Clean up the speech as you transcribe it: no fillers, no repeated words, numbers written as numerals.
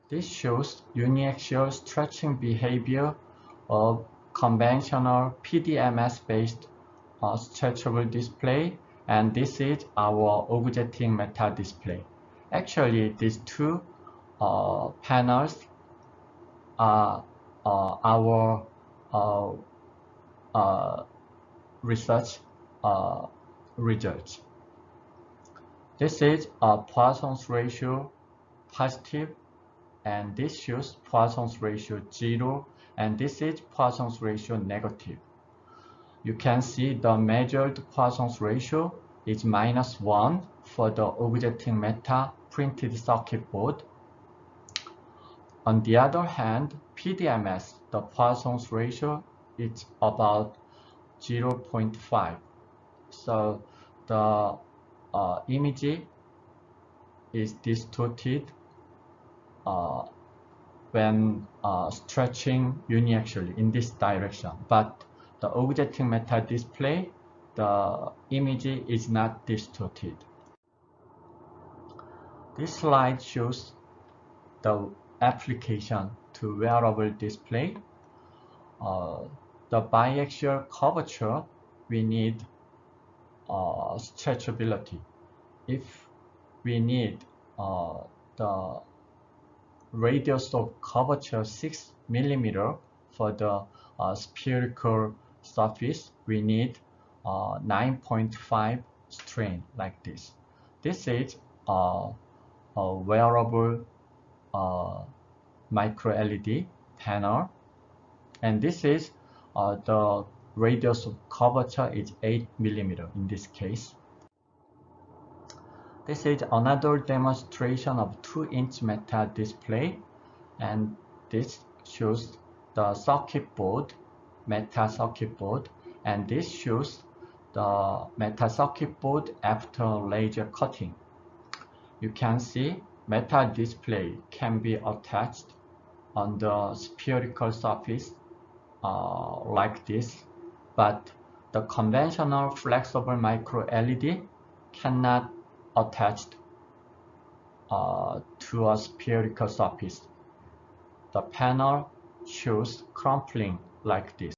This shows uniaxial stretching behavior of conventional PDMS-based stretchable display, and this is our Augujeting Meta display. Actually, these two panels are our research results. This is a Poisson's ratio positive, and this shows Poisson's ratio 0, and this is Poisson's ratio negative. You can see the measured Poisson's ratio is -1 for the Augujeting Meta printed circuit board. On the other hand, PDMS, the Poisson's ratio is about 0.5. So the image is distorted when stretching uniaxially in this direction. But the Augujeting Meta display, the image is not distorted. This slide shows the application to wearable display. The biaxial curvature, we need stretchability. If we need the radius of curvature 6 mm for the spherical surface, we need 9.5 strain like this. This is a wearable micro LED panel, and this is the radius of curvature is 8 mm in this case. This is another demonstration of 2-inch Meta display, and this shows the circuit board, Meta circuit board, and this shows the Meta circuit board after laser cutting. You can see Meta display can be attached on the spherical surface like this, but the conventional flexible micro LED cannot attached to a spherical surface. The panel shows crumpling like this.